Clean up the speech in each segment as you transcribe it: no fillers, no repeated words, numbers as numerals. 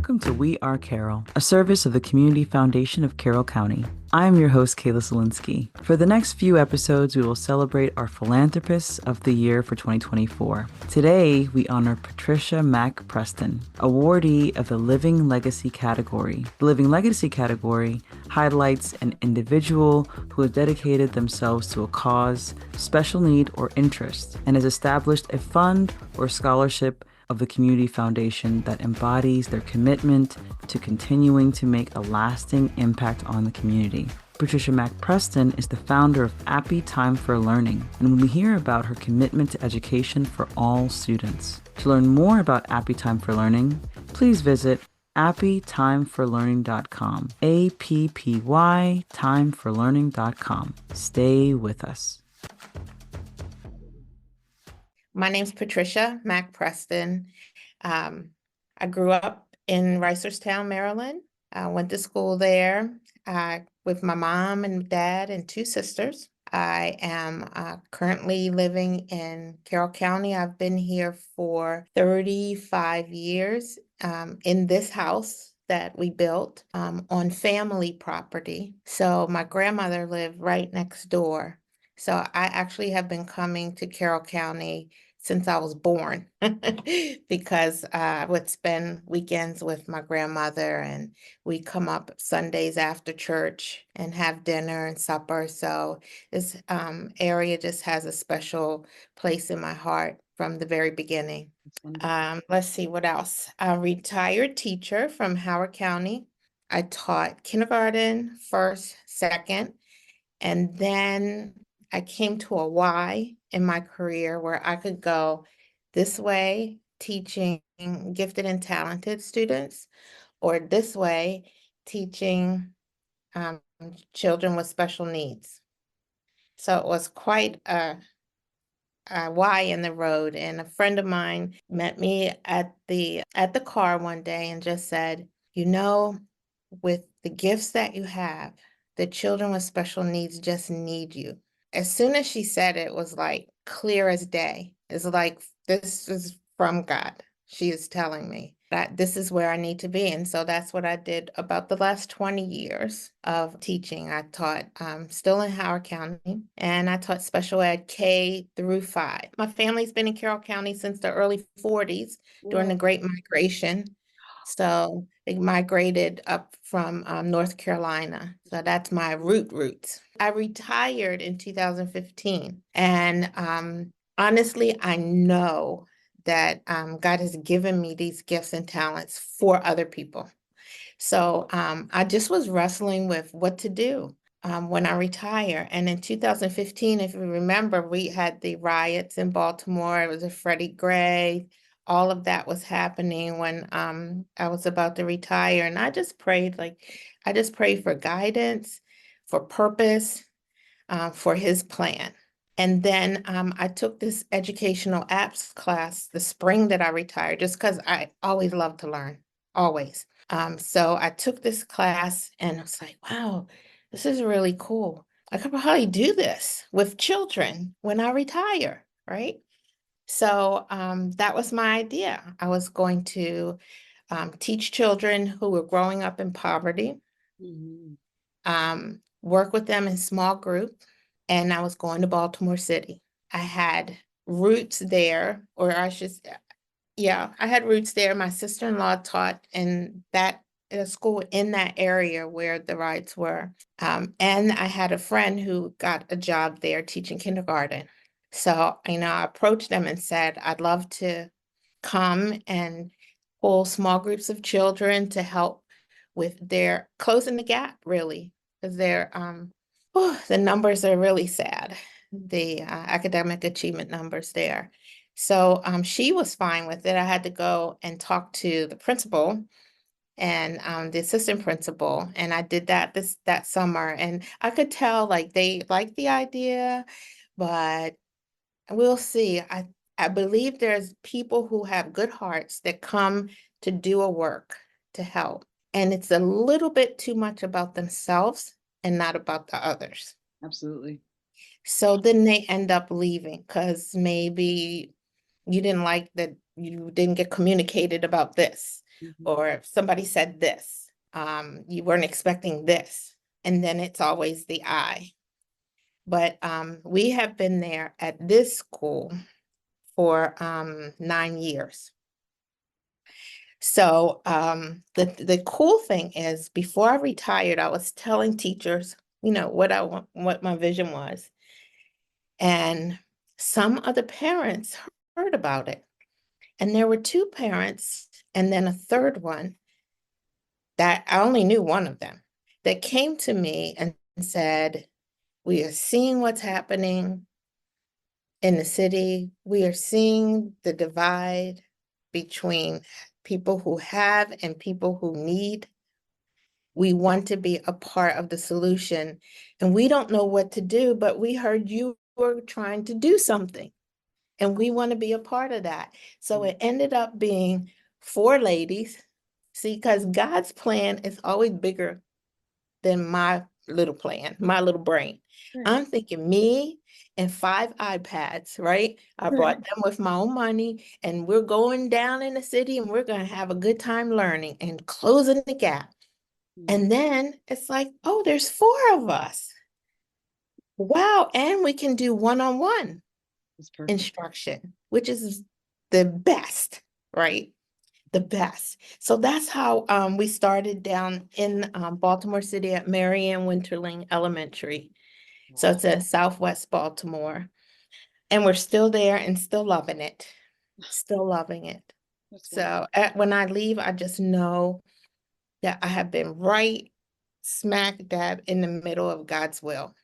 Welcome to We Are Carroll, a service of the Community Foundation of Carroll County. I am your host, Kayla Solinsky. For the next few episodes, we will celebrate our Philanthropists of the Year for 2024. Today, we honor Patricia Mack-Preston, awardee of the Living Legacy category. The Living Legacy category highlights an individual who has dedicated themselves to a cause, special need, or interest, and has established a fund or scholarship of the Community Foundation that embodies their commitment to continuing to make a lasting impact on the community. Patricia Mack-Preston is the founder of Appy Time for Learning, and we hear about her commitment to education for all students. To learn more about Appy Time for Learning, please visit appytimeforlearning.com. APPY timeforlearning.com. Stay with us. My name's Patricia Mack-Preston. I grew up in Reisterstown, Maryland. I went to school there with my mom and dad and two sisters. I am currently living in Carroll County. I've been here for 35 years in this house that we built on family property. So my grandmother lived right next door. So I actually have been coming to Carroll County since I was born because I would spend weekends with my grandmother, and we come up Sundays after church and have dinner and supper. So this area just has a special place in my heart from the very beginning. Let's see what else. I'm a retired teacher from Howard County. I taught kindergarten, first, second, and then I came to a Y in my career where I could go this way, teaching gifted and talented students, or this way, teaching children with special needs. So it was quite a Y in the road. And a friend of mine met me at the car one day and just said, you know, with the gifts that you have, the children with special needs just need you. As soon as she said it, was like clear as day. It's like, this is from God. She is telling me that this is where I need to be. And so that's what I did about the last 20 years of teaching. I taught still in Howard County, and I taught special ed K through 5. My family's been in Carroll County since the early 40s during the Great Migration. So they migrated up from North Carolina. So that's my roots. I retired in 2015. And honestly, I know that God has given me these gifts and talents for other people. So I just was wrestling with what to do when I retire. And in 2015, if you remember, we had the riots in Baltimore. It was a Freddie Gray. All of that was happening when I was about to retire. And I just prayed for guidance, for purpose, for his plan. And then I took this educational apps class the spring that I retired, just because I always love to learn, always. So I took this class and I was like, wow, this is really cool. I could probably do this with children when I retire, right? So that was my idea. I was going to teach children who were growing up in poverty, work with them in small groups, and I was going to Baltimore City. I had roots there, or I had roots there. My sister-in-law taught in a school in that area where the riots were. And I had a friend who got a job there teaching kindergarten. So, I approached them and said, I'd love to come and pull small groups of children to help with their closing the gap, really, because the numbers are really sad, the academic achievement numbers there. So she was fine with it. I had to go and talk to the principal and the assistant principal, and I did that that summer. And I could tell like they liked the idea, but we'll see. I believe there's people who have good hearts that come to do a work to help. And it's a little bit too much about themselves and not about the others. Absolutely. So then they end up leaving because maybe you didn't like that you didn't get communicated about this. or if somebody said this, you weren't expecting this, and then it's always the I. But we have been there at this school for 9 years. So the cool thing is, before I retired, I was telling teachers, what my vision was. And some of the parents heard about it. And there were 2 parents and then a third one that I only knew one of them that came to me and said, we are seeing what's happening in the city. We are seeing the divide between people who have and people who need. We want to be a part of the solution, and we don't know what to do, but we heard you were trying to do something, and we want to be a part of that. So it ended up being 4 ladies. See, because God's plan is always bigger than my little plan, my little brain. Right. I'm thinking me and 5 iPads, right? I bought them with my own money, and we're going down in the city and we're going to have a good time learning and closing the gap. And then it's like, oh, there's 4 of us. Wow. And we can do one-on-one instruction, which is the best, right? The best. So that's how we started down in Baltimore City at Marian Winterling Elementary. So it's in Southwest Baltimore. And we're still there and still loving it. Still loving it. So when I leave, I just know that I have been right smack dab in the middle of God's will.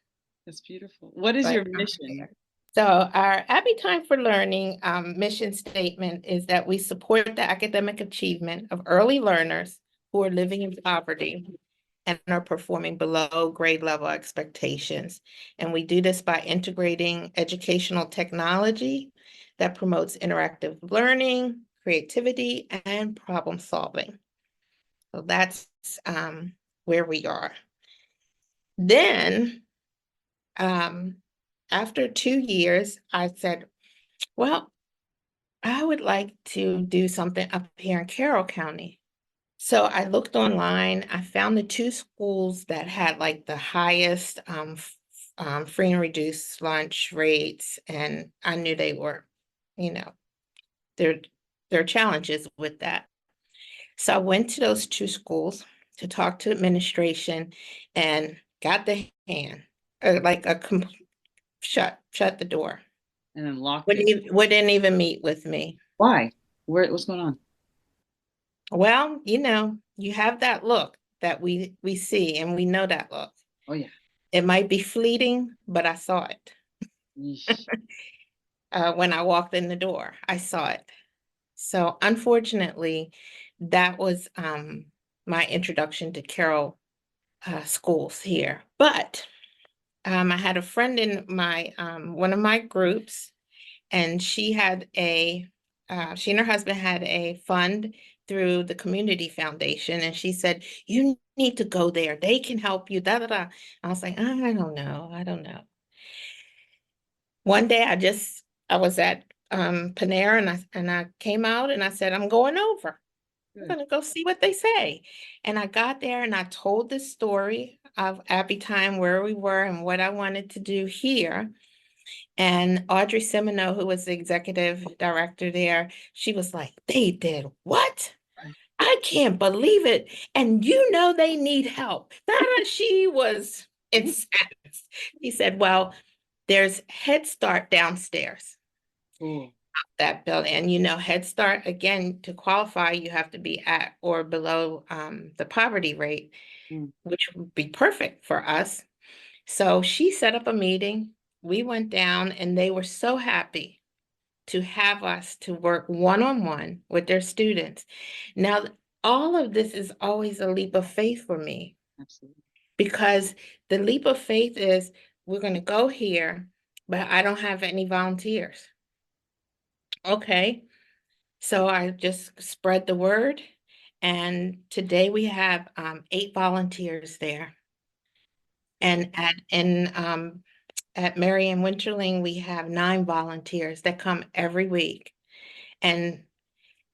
That's beautiful. What is But your I'm mission? there. So our Appy Time for Learning mission statement is that we support the academic achievement of early learners who are living in poverty and are performing below grade level expectations. And we do this by integrating educational technology that promotes interactive learning, creativity, and problem solving. So that's where we are. Then, after 2 years, I said, well, I would like to do something up here in Carroll County. So I looked online. I found the 2 schools that had like the highest free and reduced lunch rates, and I knew they were, there are challenges with that. So I went to those 2 schools to talk to administration and got the hand, like a shut the door. And then locked it. Wouldn't even meet with me. Why? What's going on? Well, you have that look that we see, and we know that look. Oh yeah. It might be fleeting, but I saw it. When I walked in the door, I saw it. So unfortunately, that was my introduction to Carroll schools here. But I had a friend in my one of my groups, and she and her husband had a fund through the community foundation, and she said, you need to go there. They can help you, da, da, da. I was like, I don't know. One day I was at Panera, and I came out and I said, I'm going over. I'm going to go see what they say. And I got there and I told the story of Appy Time, where we were and what I wanted to do here. And Audrey Semino, who was the executive director there, she was like, they did what? I can't believe it. And they need help. She was incensed. He said, well, there's Head Start downstairs. Cool. That building. And Head Start, again, to qualify, you have to be at or below the poverty rate, which would be perfect for us. So she set up a meeting. We went down, and they were so happy to have us to work one-on-one with their students. Now, all of this is always a leap of faith for me. Absolutely. Because the leap of faith is, we're going to go here, but I don't have any volunteers. Okay. So I just spread the word. And today we have 8 volunteers there. And at Marian Winterling, we have 9 volunteers that come every week. And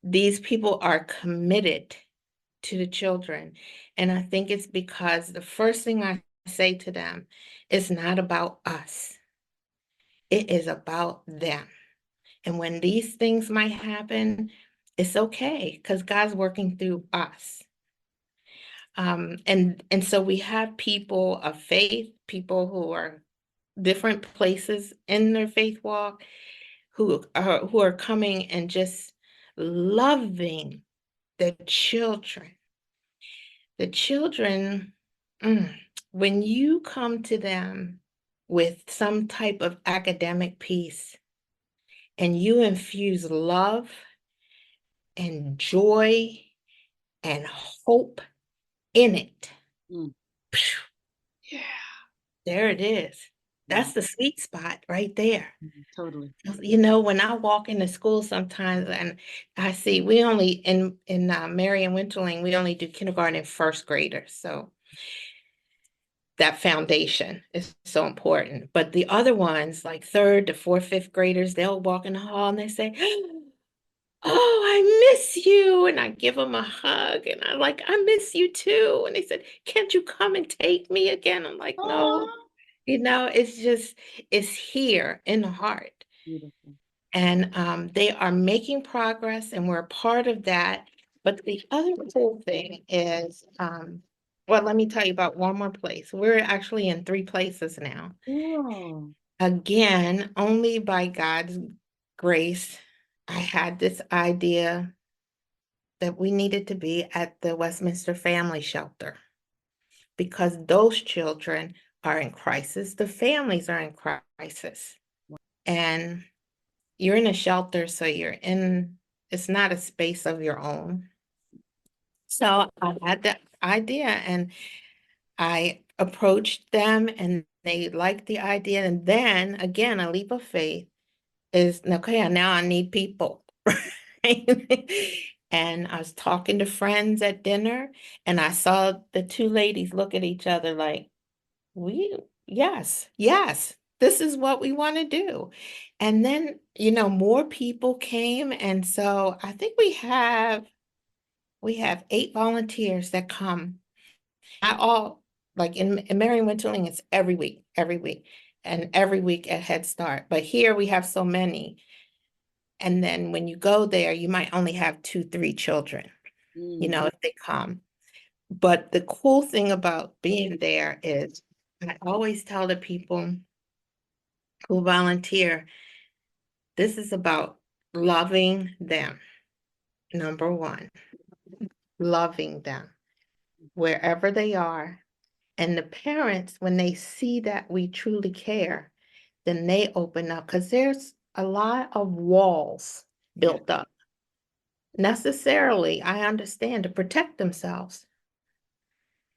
these people are committed to the children. And I think it's because the first thing I say to them is not about us. It is about them. And when these things might happen, it's okay because God's working through us. And so we have people of faith, people who are different places in their faith walk, who are coming and just loving the children. The children, when you come to them with some type of academic piece and you infuse love and joy and hope in it, Mm. phew, Yeah. there it is. That's the sweet spot right there. Totally. You know, when I walk into school sometimes and I see we only in Marion Winterling, we only do kindergarten and first graders. So that foundation is so important. But the other ones, like third to fourth, fifth graders, they'll walk in the hall and they say, "Oh, I miss you." And I give them a hug and I'm like, "I miss you too." And they said, "Can't you come and take me again?" I'm like, "No." Aw. You know, it's here in the heart. Beautiful. And they are making progress and we're a part of that. But the other cool thing is, well, let me tell you about one more place. We're actually in 3 places now. Whoa. Again, only by God's grace, I had this idea that we needed to be at the Westminster Family Shelter because those children are in crisis. The families are in crisis. And you're in a shelter, so it's not a space of your own. So I had that idea and I approached them and they liked the idea. And then again, a leap of faith is, okay, now I need people. Right? And I was talking to friends at dinner and I saw the 2 ladies look at each other like, yes, this is what we want to do. And then, more people came. And so I think we have 8 volunteers that come. I all like in Marion Winterling, it's every week, and every week at Head Start. But here we have so many. And then when you go there, you might only have 2, 3 children, if they come. But the cool thing about being there is I always tell the people who volunteer, this is about loving them. Number one, loving them wherever they are. And the parents, when they see that we truly care, then they open up because there's a lot of walls built up. Necessarily, I understand, to protect themselves.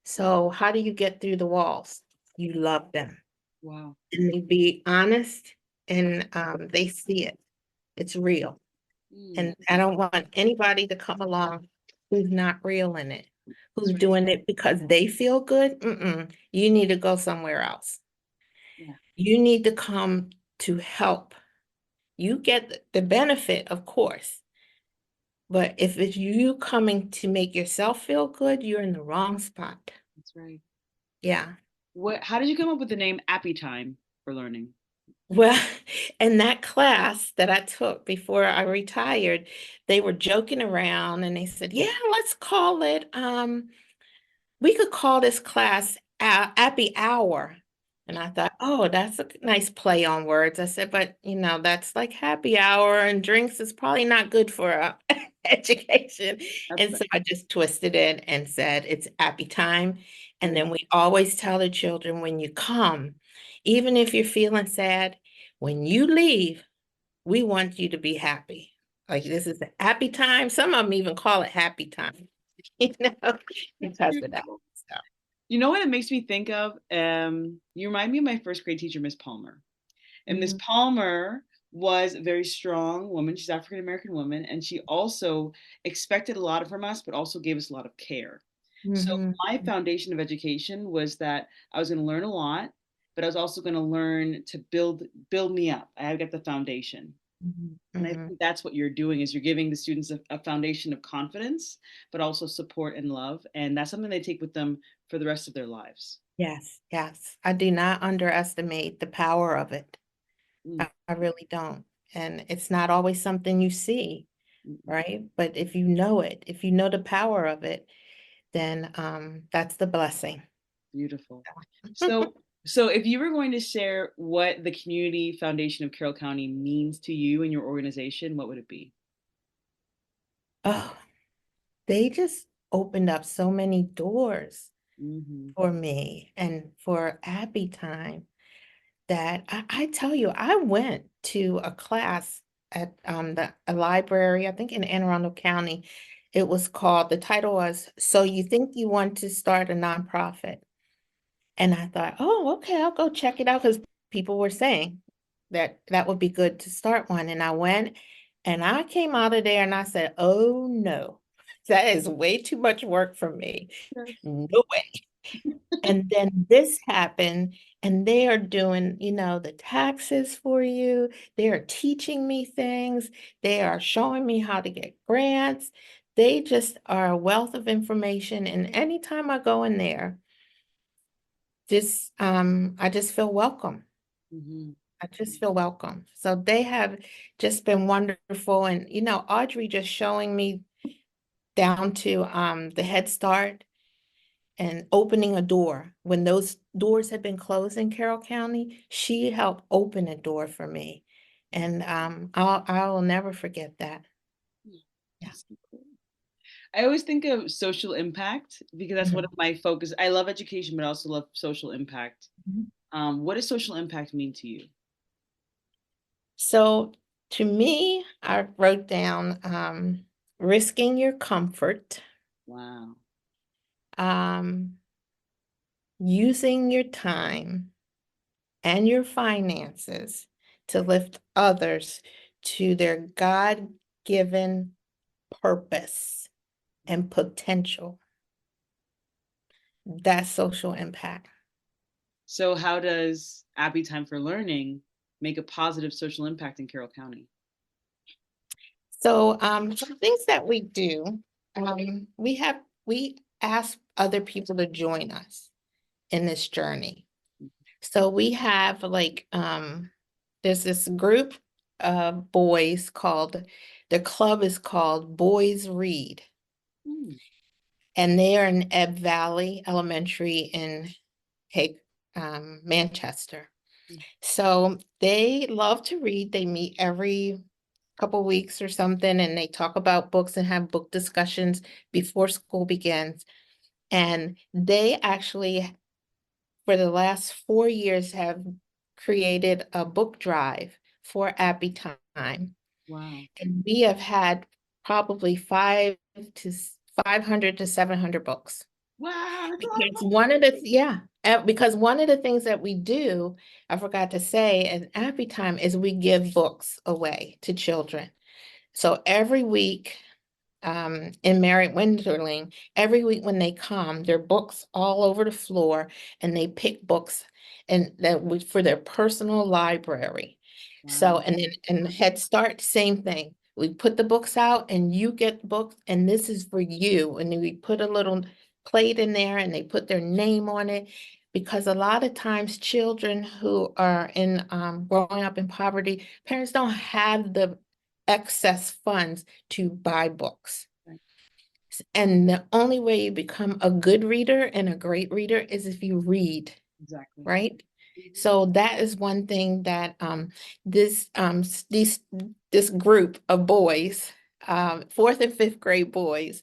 So how do you get through the walls? You love them. Wow. And you be honest and they see it. It's real. And I don't want anybody to come along who's not real in it, who's doing it because they feel good. You need to go somewhere else. Yeah. You need to come to help. You get the benefit, of course. But if it's you coming to make yourself feel good, you're in the wrong spot. That's right. Yeah. How did you come up with the name Appy Time for learning? Well, in that class that I took before I retired, they were joking around and they said, "Yeah, let's call it, we could call this class Appy Hour." And I thought, oh, that's a nice play on words. I said, but that's like happy hour and drinks is probably not good for education. And so I just twisted it and said it's Appy Time. And then we always tell the children when you come, even if you're feeling sad, when you leave, we want you to be happy. Like this is the happy time. Some of them even call it happy time, because of that. So. You know what it makes me think of? You remind me of my first grade teacher, Miss Palmer. And Miss Palmer was a very strong woman. She's an African American woman, and she also expected a lot from us, but also gave us a lot of care. So my foundation of education was that I was going to learn a lot, but I was also going to learn to build me up. I got the foundation. And I think that's what you're doing is you're giving the students a foundation of confidence, but also support and love. And that's something they take with them for the rest of their lives. Yes, yes. I do not underestimate the power of it. Mm, I really don't. And it's not always something you see, mm, right? But if you know it, if you know the power of it, then that's the blessing. beautiful. So, so if you were going to share what the Community Foundation of Carroll County means to you and your organization, what would it be? Oh, they just opened up so many doors Hmm. for me and for Appy time that I tell you, I went to a class at a library, I think in Anne Arundel County. It was called, the title was, So You Think You Want to Start a Nonprofit? And I thought, oh, okay, I'll go check it out because people were saying that that would be good to start one. And I went and I came out of there and I said, oh no, that is way too much work for me. No way. And then this happened, and they are doing, the taxes for you. They are teaching me things. They are showing me how to get grants. They just are a wealth of information. And anytime I go in there, I just feel welcome. Hmm. I just feel welcome. So they have just been wonderful. And, Audrey just showing me down to the Head Start and opening a door. When those doors had been closed in Carroll County, she helped open a door for me. And I'll never forget that. Yeah. That's so cool. I always think of social impact because that's one Mhm. of my focus. I love education, but I also love social impact. Mhm. What does social impact mean to you? So to me, I wrote down risking your comfort, Wow. um, using your time and your finances to lift others to their God-given purpose and potential. That's social impact. So, how does Appy Time for Learning make a positive social impact in Carroll County? So some things that we do, we ask other people to join us in this journey. So we have there's this group of boys the club is called Boys Read, Mm, and they are in Ebb Valley Elementary in Manchester. mm, So they love to read. They meet every couple weeks or something, and they talk about books and have book discussions before school begins. And they actually, for the last 4 years, have created a book drive for Appy Time. wow. And we have had probably to 500 to 700 books. Wow. That's a lot of Because because one of the things that we do, I forgot to say, at Appy Time is we give books away to children. So every week, in Merritt Winterling, every week when they come, there are books all over the floor, and they pick books and for their personal library. So, wow. and then Head Start, same thing. We put the books out and you get books, and this is for you. And then we put a little plate in there and they put their name on it. Because a lot of times children who are growing up in poverty, parents don't have the excess funds to buy books. Right. And the only way you become a good reader and a great reader is if you read, Exactly. right? Mhm. So that is one thing that this this group of boys, fourth and fifth grade boys,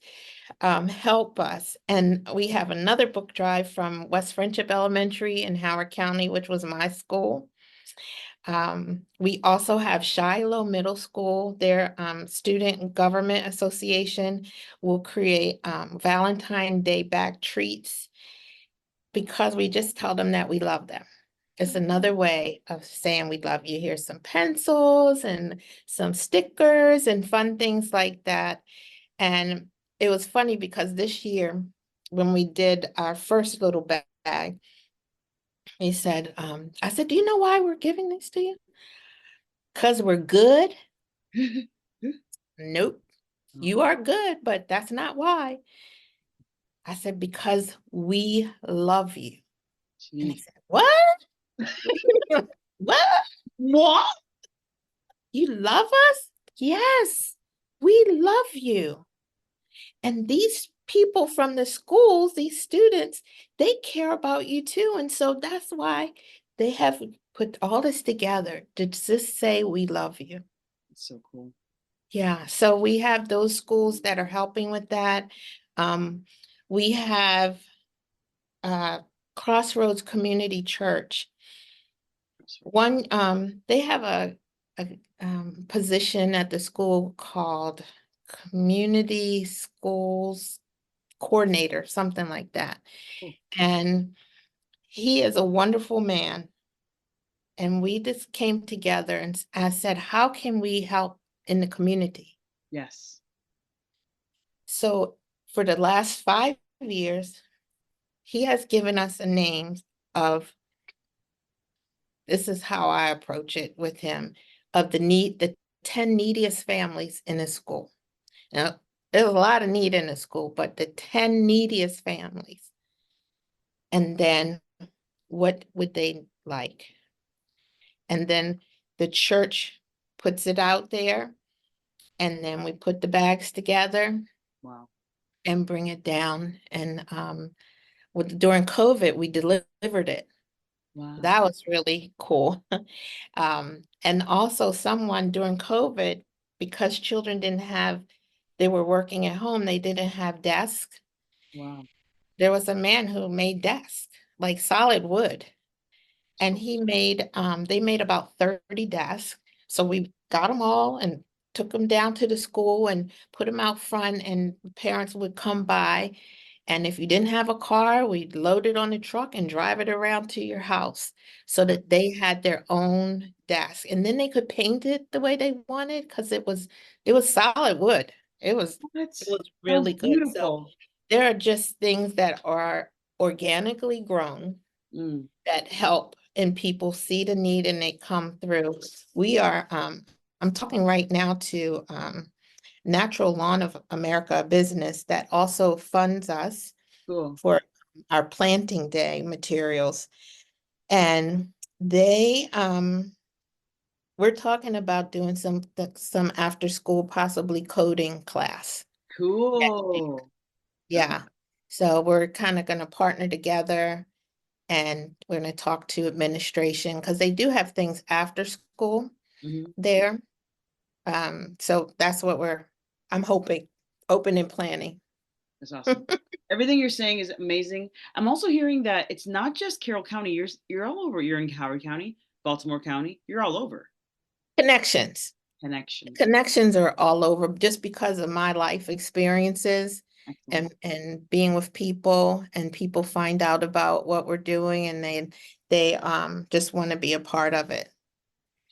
help us. And we have another book drive from West Friendship Elementary in Howard County, which was my school. We also have Shiloh Middle School, their Student Government Association will create Valentine Day bag treats because we just tell them that we love them. It's another way of saying we love you. Here's some pencils and some stickers and fun things like that. And it was funny because this year, when we did our first little bag, he said, I said, do you know why we're giving this to you? because we're good? Nope. You are good, but that's not why. I said, because we love you. And they Jeez. said, what? What? What? You love us? Yes, we love you. And these people from the schools, these students, they care about you too. And so that's why they have put all this together to just say, we love you. It's so cool. Yeah, so we have those schools that are helping with that. We have Crossroads Community Church. One, they have a position at the school called Community Schools Coordinator, something like that. Cool. And he is a wonderful man. And we just came together and I said, how can we help in the community? Yes. So for the last 5 years, he has given us a name of, this is how I approach it with him, of the 10 neediest families in the school. Now, there's a lot of need in the school, but the 10 neediest families. And then what would they like? And then the church puts it out there, and then we put the bags together. Wow. And bring it down. And during COVID, we delivered it. Wow. That was really cool. And also someone during COVID, because children they were working at home, they didn't have desks. Wow. There was a man who made desks, like solid wood. And they made about 30 desks. So we got them all and took them down to the school and put them out front, and parents would come by. And if you didn't have a car, we'd load it on the truck and drive it around to your house so that they had their own desk. And then they could paint it the way they wanted, because it was solid wood. It was Sounds really good. So beautiful. there are just things that are organically grown that help, and people see the need and they come through. We are, I'm talking right now to Natural Lawn of America, a business that also funds us Cool. for our planting day materials. And they, we're talking about doing some after school, possibly coding class. Cool. Yeah. So we're kind of going to partner together, and we're going to talk to administration, because they do have things after school there. So that's what I'm hoping, open and planning. That's awesome. Everything you're saying is amazing. I'm also hearing that it's not just Carroll County. You're all over. You're in Howard County, Baltimore County. You're all over. Connections. Connections. Connections are all over, just because of my life experiences. Excellent. And being with people, and people find out about what we're doing, and they just want to be a part of it.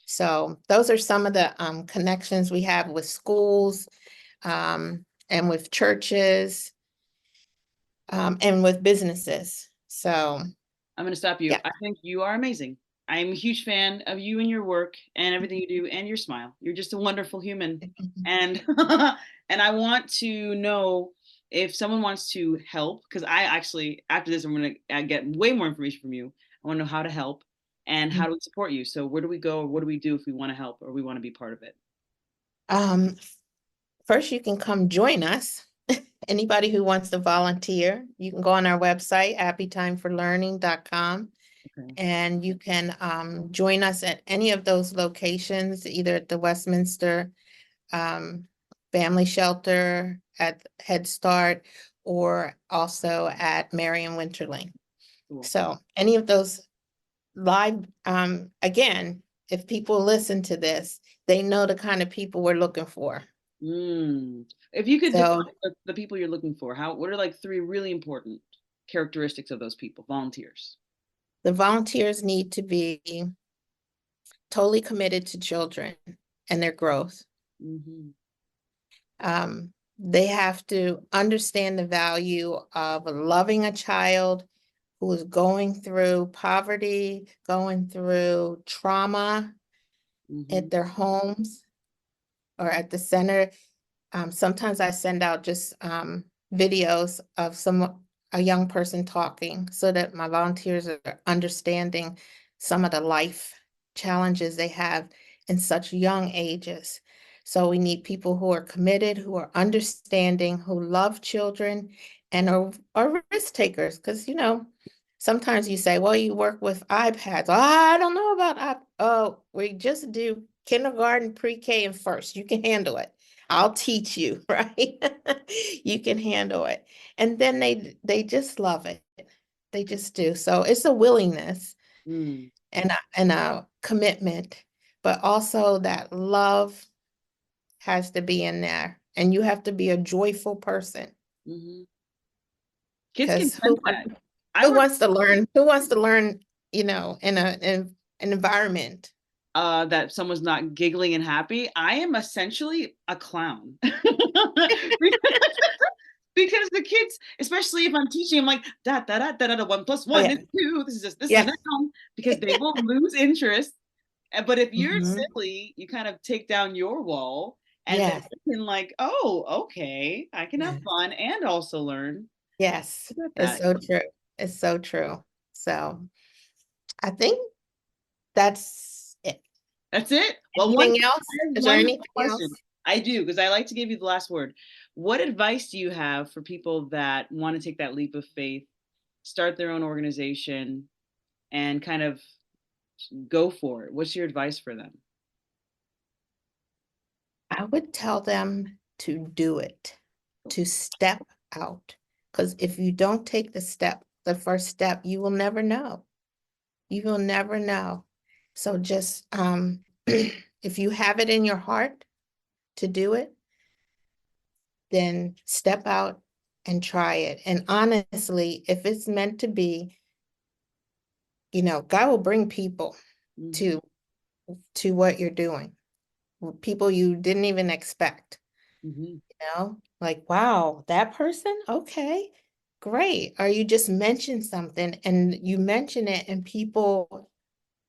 So those are some of the connections we have with schools, and with churches, and with businesses. So I'm going to stop you. yeah. I think you are amazing. I'm a huge fan of you and your work and everything you do and your smile. You're just a wonderful human. And and I want to know if someone wants to help, because I actually, after this, I'm going to get way more information from you. I want to know how to help and how to support you. So where do we go, or what do we do if we want to help or we want to be part of it? First, you can come join us. Anybody who wants to volunteer, you can go on our website, appytimeforlearning.com. Okay. And you can join us at any of those locations, either at the Westminster Family Shelter, at Head Start, or also at Marion Winterling. Cool. So any of those live, again, if people listen to this, they know the kind of people we're looking for. If you could define the people you're looking for, what are like 3 really important characteristics of those people, volunteers? The volunteers need to be totally committed to children and their growth. They have to understand the value of loving a child who is going through poverty, going through trauma, at their homes or at the center. Sometimes I send out just videos of a young person talking so that my volunteers are understanding some of the life challenges they have in such young ages. So we need people who are committed, who are understanding, who love children, and are risk takers. Because, sometimes you say, well, you work with iPads. Oh, I don't know about oh, we just do kindergarten, pre-K, and first. You can handle it. I'll teach you, right? You can handle it. And then they just love it. They just do. So it's a willingness and a commitment, but also that love has to be in there. And you have to be a joyful person. Kids can Because sense that. who wants to learn? Who wants to learn, in an environment that someone's not giggling and happy? I am essentially a clown. Because the kids, especially if I'm teaching, I'm like, da da da da da, 1 + 1 is 2. This is just this is a noun, because they will lose interest. But if you're silly, you kind of take down your wall, and then you can like, oh, okay, I can have fun and also learn. Yes, it's so true. It's so true. So I think that's it. That's it. Well, anything else? Is there anything question. else? I do, because I like to give you the last word. What advice do you have for people that want to take that leap of faith, start their own organization, and kind of go for it? What's your advice for them? I would tell them to do it, to step out. Because if you don't take the first step, you will never know. You will never know. So just if you have it in your heart to do it, then step out and try it. And honestly, if it's meant to be, God will bring people to what you're doing. People you didn't even expect. Like, wow, that person? Okay, great. Or you just mention something and you mention it and people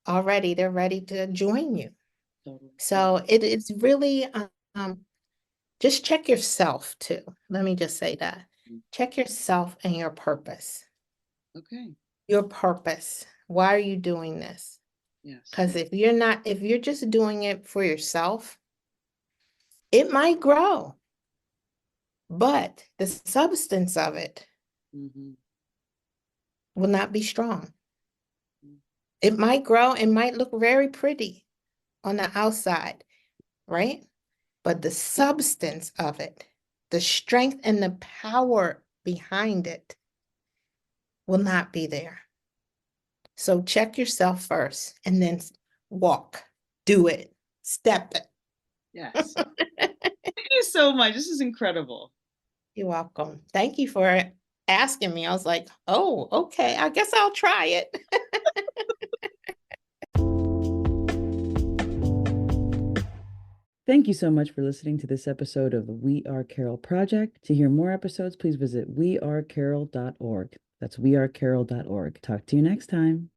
already, they're ready to join you. So it's really, just check yourself too. Let me just say that. Check yourself and your purpose. Okay. Your purpose. Why are you doing this? Yes. Because if you're just doing it for yourself, it might grow, but the substance of it will not be strong. It might grow and might look very pretty on the outside, right? But the substance of it, the strength and the power behind it will not be there. So check yourself first and then walk, do it, step it. Yes. Thank you so much. This is incredible. You're welcome. Thank you for asking me. I was like, oh, okay, I guess I'll try it. Thank you so much for listening to this episode of the We Are Carroll Project. To hear more episodes, please visit wearecarroll.org. That's wearecarroll.org. Talk to you next time.